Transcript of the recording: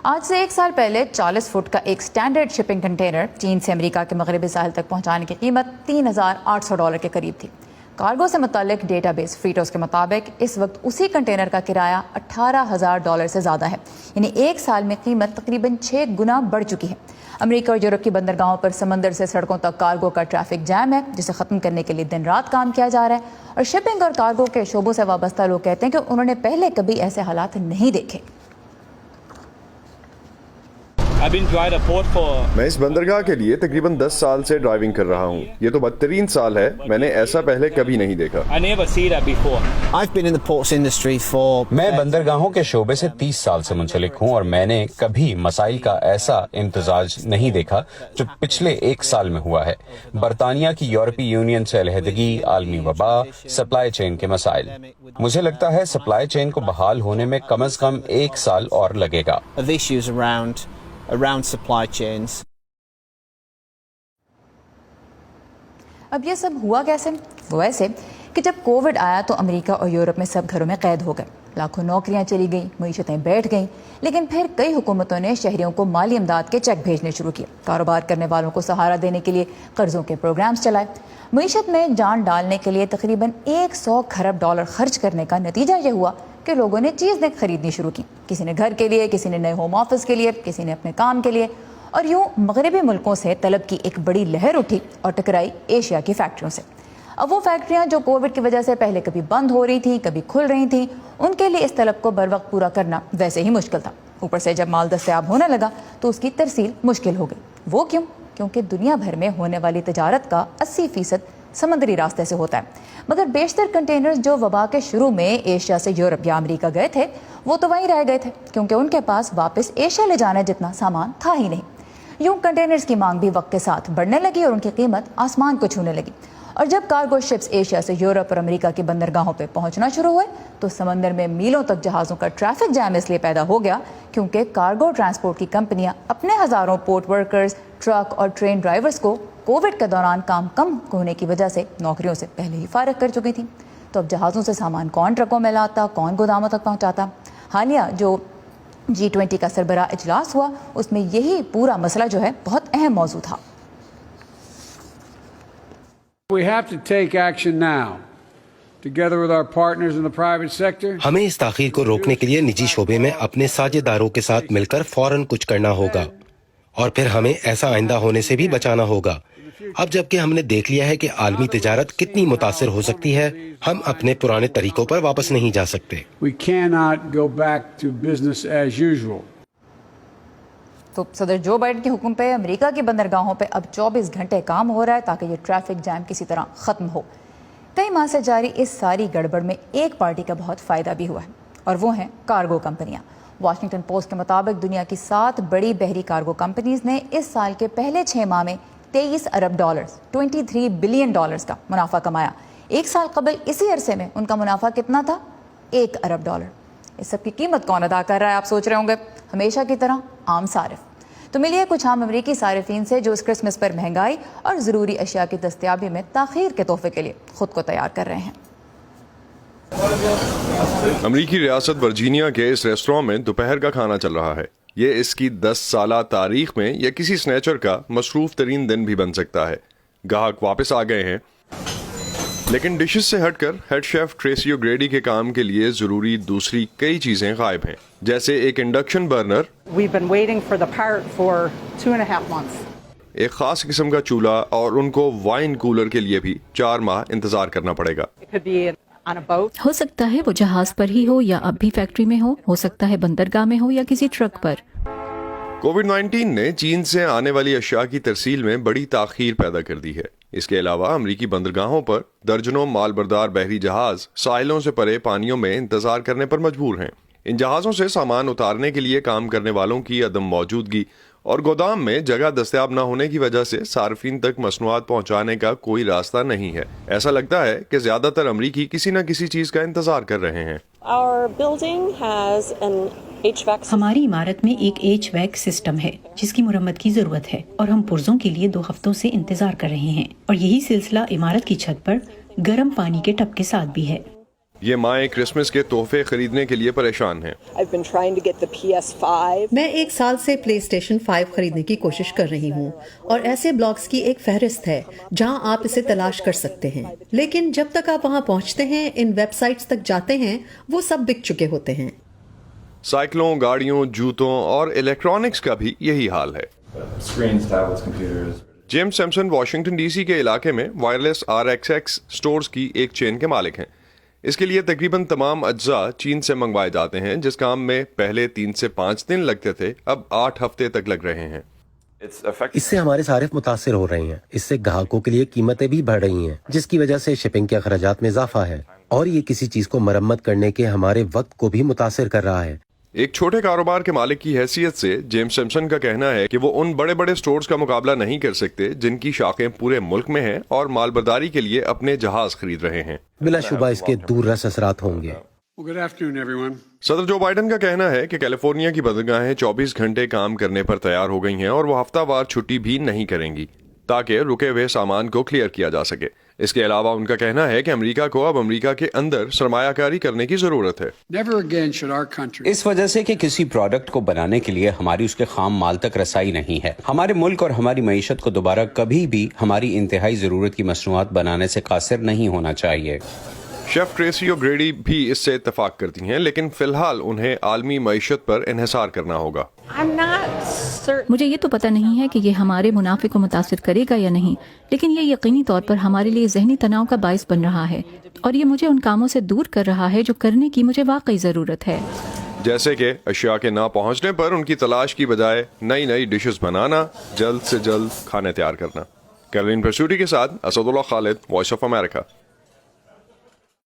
آج سے 1 سال پہلے 40 فٹ کا ایک سٹینڈرڈ شپنگ کنٹینر چین سے امریکہ کے مغربی ساحل تک پہنچانے کی قیمت $3,800 کے قریب تھی۔ کارگو سے متعلق ڈیٹا بیس فریٹوس کے مطابق اس وقت اسی کنٹینر کا کرایہ $18,000 سے زیادہ ہے، یعنی 1 سال میں قیمت تقریباً 6 گنا بڑھ چکی ہے۔ امریکہ اور یورپ کی بندرگاہوں پر سمندر سے سڑکوں تک کارگو کا ٹریفک جام ہے، جسے ختم کرنے کے لیے دن رات کام کیا جا رہا ہے، اور شپنگ اور کارگو کے شعبوں سے وابستہ لوگ کہتے ہیں کہ انہوں نے پہلے کبھی ایسے حالات نہیں دیکھے۔ میں اس بندرگاہ کے لیے تقریباً 10 سال سے ڈرائیونگ کر رہا ہوں۔ یہ تو بدترین سال ہے، میں نے ایسا پہلے کبھی نہیں دیکھا۔ میں بندرگاہوں کے شعبے سے 30 سال سے منسلک ہوں، اور میں نے کبھی مسائل کا ایسا امتزاج نہیں دیکھا جو پچھلے 1 سال میں ہوا ہے۔ برطانیہ کی یورپی یونین سے علیحدگی، عالمی وبا، سپلائی چین کے مسائل۔ مجھے لگتا ہے سپلائی چین کو بحال ہونے میں کم از کم 1 سال اور لگے گا۔ around supply chains. اب یہ سب ہوا کیسے؟ وہ ایسے کہ جب کووڈ آیا تو امریکہ اور یورپ میں سب گھروں میں قید ہو گئے، لاکھوں نوکریاں چلی گئیں، معیشتیں بیٹھ گئیں، لیکن پھر کئی حکومتوں نے شہریوں کو مالی امداد کے چیک بھیجنے شروع کیے، کاروبار کرنے والوں کو سہارا دینے کے لیے قرضوں کے پروگرامز چلائے۔ معیشت میں جان ڈالنے کے لیے تقریباً $100 کھرب خرچ کرنے کا نتیجہ یہ ہوا کہ لوگوں نے چیزیں خریدنی شروع کی، کسی نے گھر کے لیے، کسی نے نئے ہوم آفس کے لیے، کسی نے اپنے کام کے لیے، اور یوں مغربی ملکوں سے طلب کی ایک بڑی لہر اٹھی اور ٹکرائی ایشیا کی فیکٹریوں سے۔ اب وہ فیکٹریاں جو کووڈ کی وجہ سے پہلے کبھی بند ہو رہی تھیں، کبھی کھل رہی تھیں، ان کے لیے اس طلب کو بر وقت پورا کرنا ویسے ہی مشکل تھا۔ اوپر سے جب مال دستیاب ہونے لگا تو اس کی ترسیل مشکل ہو گئی۔ وہ کیوں؟ کیونکہ دنیا بھر میں ہونے والی تجارت کا 80% سمندری راستے سے ہوتا ہے، مگر بیشتر کنٹینرز جو وبا کے شروع میں ایشیا سے یورپ یا امریکہ گئے تھے وہ تو وہیں رہ گئے تھے، کیونکہ ان کے پاس واپس ایشیا لے جانے جتنا سامان تھا ہی نہیں۔ یوں کنٹینرز کی مانگ بھی وقت کے ساتھ بڑھنے لگی اور ان کی قیمت آسمان کو چھونے لگی، اور جب کارگو شپس ایشیا سے یورپ اور امریکہ کی بندرگاہوں پہ پہنچنا شروع ہوئے تو سمندر میں میلوں تک جہازوں کا ٹریفک جام اس لیے پیدا ہو گیا کیونکہ کارگو ٹرانسپورٹ کی کمپنیاں اپنے ہزاروں پورٹ ورکرز، ٹرک اور ٹرین ڈرائیورز کو کووڈ کے دوران کام کم ہونے کی وجہ سے نوکریوں سے پہلے ہی فارغ کر چکی تھیں۔ تو اب جہازوں سے سامان کون ٹرکوں میں لاتا، کون گوداموں تک پہنچاتا؟ حالیہ جو G20 کا سربراہ اجلاس ہوا اس میں یہی پورا مسئلہ جو ہے بہت اہم موضوع تھا۔ We have to take action now. Together with our partners in the private sector. ہمیں اس تاخیر کو روکنے کے لیے نجی شعبے میں اپنے ساجھ داروں کے ساتھ مل کر فوراً کچھ کرنا ہوگا، اور پھر ہمیں ایسا آئندہ ہونے سے بھی بچانا ہوگا۔ اب جب کہ ہم نے دیکھ لیا ہے کہ عالمی تجارت کتنی متاثر ہو سکتی ہے، ہم اپنے پرانے طریقوں پر واپس نہیں جا سکتے۔ We cannot go back to business as usual. تو صدر جو بائیڈن کے حکم پہ امریکہ کی بندرگاہوں پہ اب 24 گھنٹے کام ہو رہا ہے تاکہ یہ ٹریفک جام کسی طرح ختم ہو۔ کئی ماہ سے جاری اس ساری گڑبڑ میں ایک پارٹی کا بہت فائدہ بھی ہوا ہے، اور وہ ہیں کارگو کمپنیاں۔ واشنگٹن پوسٹ کے مطابق دنیا کی 7 بڑی بحری کارگو کمپنیز نے اس سال کے پہلے 6 ماہ میں $23 ارب $23 بلین کا منافع کمایا۔ 1 سال قبل اسی عرصے میں ان کا منافع کتنا تھا؟ $1 ارب۔ اس سب کی قیمت کون ادا کر رہا ہے آپ سوچ رہے ہوں گے؟ ہمیشہ کی طرح عام صارف۔ تو ملیے کچھ عام امریکی صارفین سے جو اس کرسمس پر مہنگائی اور ضروری اشیاء کی دستیابی میں تاخیر کے تحفے کے لیے خود کو تیار کر رہے ہیں۔ امریکی ریاست ورجینیا کے اس ریسٹوراں میں دوپہر کا کھانا چل رہا ہے۔ یہ اس کی 10 سالہ تاریخ میں یا کسی سنیچر کا مصروف ترین دن بھی بن سکتا ہے۔ گاہک واپس آ گئے ہیں، لیکن ڈشز سے ہٹ کر ہیڈ شیف ٹریسی اوگریڈی کے کام کے لیے ضروری دوسری کئی چیزیں غائب ہیں، جیسے ایک انڈکشن برنر، ایک خاص قسم کا چولہا، اور ان کو وائن کولر کے لیے بھی 4 ماہ انتظار کرنا پڑے گا۔ ہو سکتا ہے وہ جہاز پر ہی ہو یا اب بھی فیکٹری میں ہو سکتا ہے بندرگاہ میں ہو یا کسی ٹرک پر۔ کووڈ-19 نے چین سے آنے والی اشیاء کی ترسیل میں بڑی تاخیر پیدا کر دی ہے۔ اس کے علاوہ امریکی بندرگاہوں پر درجنوں مال بردار بحری جہاز ساحلوں سے پرے پانیوں میں انتظار کرنے پر مجبور ہیں۔ ان جہازوں سے سامان اتارنے کے لیے کام کرنے والوں کی عدم موجودگی اور گودام میں جگہ دستیاب نہ ہونے کی وجہ سے صارفین تک مصنوعات پہنچانے کا کوئی راستہ نہیں ہے۔ ایسا لگتا ہے کہ زیادہ تر امریکی کسی نہ کسی چیز کا انتظار کر رہے ہیں۔ ہماری عمارت میں ایک HVAC سسٹم ہے جس کی مرمت کی ضرورت ہے، اور ہم پرزوں کے لیے 2 ہفتوں سے انتظار کر رہے ہیں، اور یہی سلسلہ عمارت کی چھت پر گرم پانی کے ٹب کے ساتھ بھی ہے۔ یہ مائیں کرسمس کے تحفے خریدنے کے لیے پریشان ہیں۔ I've been trying to get the PS5. میں 1 سال سے پلے اسٹیشن 5 خریدنے کی کوشش کر رہی ہوں اور ایسے بلاگز کی ایک فہرست ہے جہاں آپ اسے تلاش کر سکتے ہیں، لیکن جب تک آپ وہاں پہنچتے ہیں، ان ویب سائٹس تک جاتے ہیں، وہ سب بک چکے ہوتے ہیں۔ سائیکلوں، گاڑیوں، جوتوں اور الیکٹرانکس کا بھی یہی حال ہے۔ James Simpson Washington D C کے علاقے میں وائرلیس RXX سٹورز کی ایک چین کے مالک ہیں۔ اس کے لیے تقریباً تمام اجزاء چین سے منگوائے جاتے ہیں، جس کام میں پہلے 3 سے 5 دن لگتے تھے، اب 8 ہفتے تک لگ رہے ہیں۔ اس سے ہمارے صارف متاثر ہو رہے ہیں، اس سے گاہکوں کے لیے قیمتیں بھی بڑھ رہی ہیں، جس کی وجہ سے شپنگ کے اخراجات میں اضافہ ہے، اور یہ کسی چیز کو مرمت کرنے کے ہمارے وقت کو بھی متاثر کر رہا ہے۔ ایک چھوٹے کاروبار کے مالک کی حیثیت سے جیمز سمپسن کا کہنا ہے کہ وہ ان بڑے بڑے سٹورز کا مقابلہ نہیں کر سکتے جن کی شاخیں پورے ملک میں ہیں اور مال برداری کے لیے اپنے جہاز خرید رہے ہیں۔ بلا شبہ اس کے دور رس اثرات ہوں گے۔ Well, good afternoon, everyone. صدر جو بائیڈن کا کہنا ہے کہ کیلیفورنیا کی بندرگاہیں 24 گھنٹے کام کرنے پر تیار ہو گئی ہیں اور وہ ہفتہ وار چھٹی بھی نہیں کریں گی تاکہ رکے ہوئے سامان کو کلیئر کیا جا سکے۔ اس کے علاوہ ان کا کہنا ہے کہ امریکہ کو اب امریکہ کے اندر سرمایہ کاری کرنے کی ضرورت ہے۔ Never again should our country. اس وجہ سے کہ کسی پروڈکٹ کو بنانے کے لیے ہماری اس کے خام مال تک رسائی نہیں ہے، ہمارے ملک اور ہماری معیشت کو دوبارہ کبھی بھی ہماری انتہائی ضرورت کی مصنوعات بنانے سے قاصر نہیں ہونا چاہیے۔ شیف ٹریسی اوگریڈی بھی اس سے اتفاق کرتی ہیں، لیکن فی الحال انہیں عالمی معیشت پر انحصار کرنا ہوگا۔ مجھے یہ تو پتہ نہیں ہے کہ یہ ہمارے منافع کو متاثر کرے گا یا نہیں، لیکن یہ یقینی طور پر ہمارے لیے ذہنی تناؤ کا باعث بن رہا ہے، اور یہ مجھے ان کاموں سے دور کر رہا ہے جو کرنے کی مجھے واقعی ضرورت ہے، جیسے کہ اشیاء کے نہ پہنچنے پر ان کی تلاش کی بجائے نئی ڈشز بنانا، جلد سے جلد کھانے تیار کرنا۔ کیرولین پرسوٹی کے ساتھ اسد اللہ خالد، وائس آف امریکہ۔